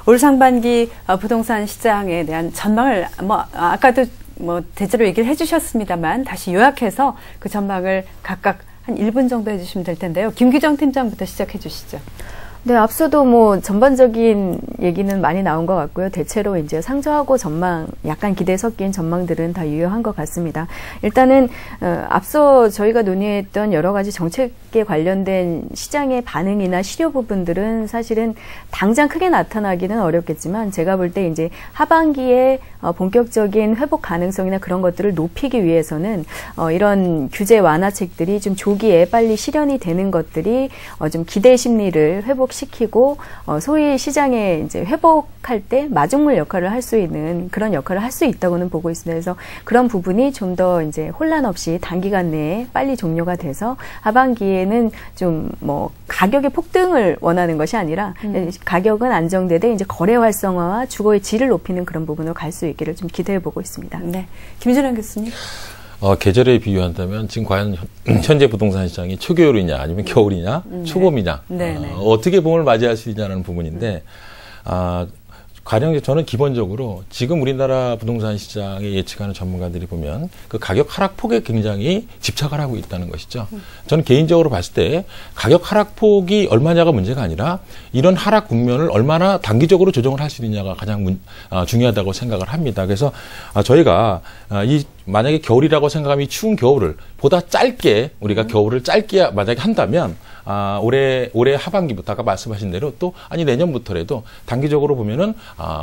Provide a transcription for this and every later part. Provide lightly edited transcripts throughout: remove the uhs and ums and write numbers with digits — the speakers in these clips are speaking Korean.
올 상반기 부동산 시장에 대한 전망을 아까도 대체로 얘기를 해주셨습니다만 다시 요약해서 그 전망을 각각 한 1분 정도 해주시면 될 텐데요. 김규정 팀장부터 시작해 주시죠. 네, 앞서도 전반적인 얘기는 많이 나온 것 같고요. 대체로 이제 상저하고 전망, 약간 기대 섞인 전망들은 다 유효한 것 같습니다. 일단은, 앞서 저희가 논의했던 여러 가지 정책에 관련된 시장의 반응이나 실효 부분들은 사실은 당장 크게 나타나기는 어렵겠지만 제가 볼 때 이제 하반기에 본격적인 회복 가능성이나 그런 것들을 높이기 위해서는 이런 규제 완화책들이 좀 조기에 빨리 실현이 되는 것들이 좀 기대 심리를 회복시키고 소위 시장에 이제 회복할 때 마중물 역할을 할 수 있는 그런 역할을 할 수 있다고는 보고 있습니다. 그래서 그런 부분이 좀 더 이제 혼란 없이 단기간 내에 빨리 종료가 돼서 하반기에는 좀 가격의 폭등을 원하는 것이 아니라 가격은 안정되되 이제 거래 활성화와 주거의 질을 높이는 그런 부분으로 갈 수 있기를 좀 기대해 보고 있습니다. 네, 김준환 교수님. 계절에 비유한다면 지금 과연 현재 부동산 시장이 초겨울이냐 아니면 겨울이냐 초봄이냐 어떻게 봄을 맞이할 수 있냐는 부분인데 가령 저는 기본적으로 지금 우리나라 부동산 시장에 예측하는 전문가들이 보면 그 가격 하락폭에 굉장히 집착을 하고 있다는 것이죠. 저는 개인적으로 봤을 때 가격 하락폭이 얼마냐가 문제가 아니라 이런 하락 국면을 얼마나 단기적으로 조정을 할 수 있느냐가 가장 중요하다고 생각을 합니다. 그래서 저희가 만약에 겨울이라고 생각하면 이 추운 겨울을 보다 짧게 우리가 겨울을 짧게 만약에 한다면 올해 하반기부터 아까 말씀하신 대로 또 내년부터라도 단기적으로 보면은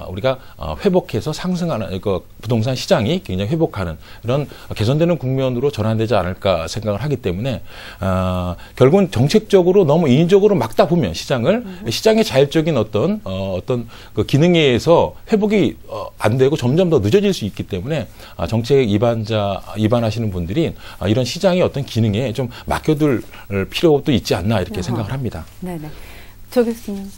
우리가 회복해서 상승하는 그 부동산 시장이 굉장히 회복하는 이런 개선되는 국면으로 전환되지 않을까 생각을 하기 때문에 결국은 정책적으로 너무 인위적으로 막다 보면 시장의 자율적인 어떤 그 기능에 의해서 회복이 안 되고 점점 더 늦어질 수 있기 때문에 정책 입안하시는 분들이 이런 시장의 어떤 기능에 좀 맡겨둘 필요도 있지 않나 이렇게 생각을 합니다. 네네. 조 교수님.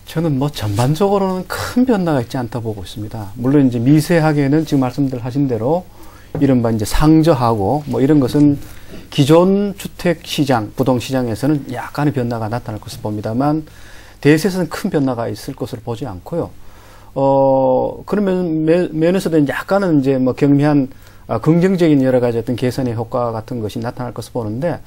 저는 전반적으로는 큰 변화가 있지 않다 보고 있습니다. 물론 이제 미세하게는 지금 말씀하신 대로 이른바 이제 상저하고 이런 것은 기존 주택 시장, 부동 시장에서는 약간의 변화가 나타날 것으로 봅니다만 대세에서는 큰 변화가 있을 것으로 보지 않고요. 그런 면에서도 약간은 이제 경미한 긍정적인 여러 가지 어떤 개선의 효과 같은 것이 나타날 것으로 보는데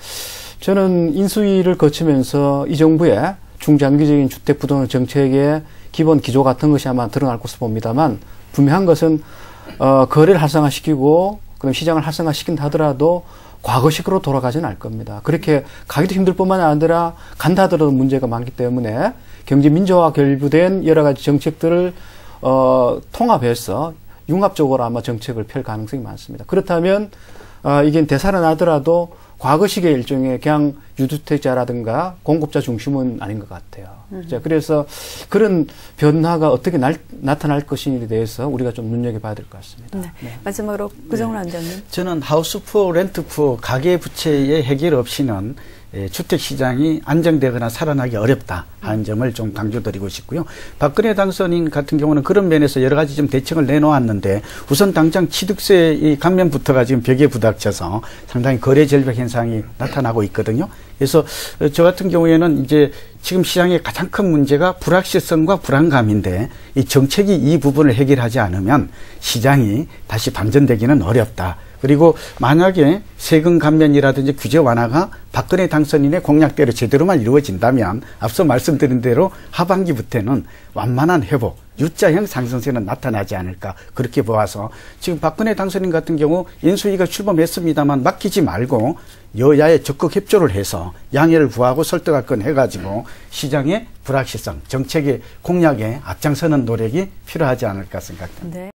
저는 인수위를 거치면서 이 정부의 중장기적인 주택 부동산 정책의 기본 기조 같은 것이 아마 드러날 것으로 봅니다만 분명한 것은 거래를 활성화시키고 그럼 시장을 활성화시킨다 하더라도 과거식으로 돌아가지는 않을 겁니다. 그렇게 가기도 힘들 뿐만 아니라 간다 하더라도 문제가 많기 때문에 경제 민주화와 결부된 여러 가지 정책들을 통합해서 융합적으로 아마 정책을 펼 가능성이 많습니다. 그렇다면 이게 되살아나더라도 과거식의 일종의 그냥 유주택자라든가 공급자 중심은 아닌 것 같아요. 그래서 그런 변화가 어떻게 나타날 것인지에 대해서 우리가 좀 눈여겨봐야 될 것 같습니다. 네. 마지막으로 구정훈 원장님. 저는 하우스푸어, 렌트푸어, 가계부채의 해결 없이는 주택시장이 안정되거나 살아나기 어렵다 하는 점을 좀 강조드리고 싶고요. 박근혜 당선인 같은 경우는 그런 면에서 여러 가지 좀 대책을 내놓았는데 우선 당장 취득세 이 감면부터가 지금 벽에 부닥쳐서 상당히 거래 절벽 현상이 나타나고 있거든요. 그래서 저 같은 경우에는 이제 지금 시장의 가장 큰 문제가 불확실성과 불안감인데 이 정책이 이 부분을 해결하지 않으면 시장이 다시 반전되기는 어렵다. 그리고 만약에 세금 감면이라든지 규제 완화가 박근혜 당선인의 공약대로 제대로만 이루어진다면 앞서 말씀드린 대로 하반기부터는 완만한 회복, U자형 상승세는 나타나지 않을까 그렇게 보아서 지금 박근혜 당선인 같은 경우 인수위가 출범했습니다만 맡기지 말고 여야에 적극 협조를 해서 양해를 구하고 설득할건 해가지고 시장의 불확실성, 정책의 공약에 앞장서는 노력이 필요하지 않을까 생각합니다. 네.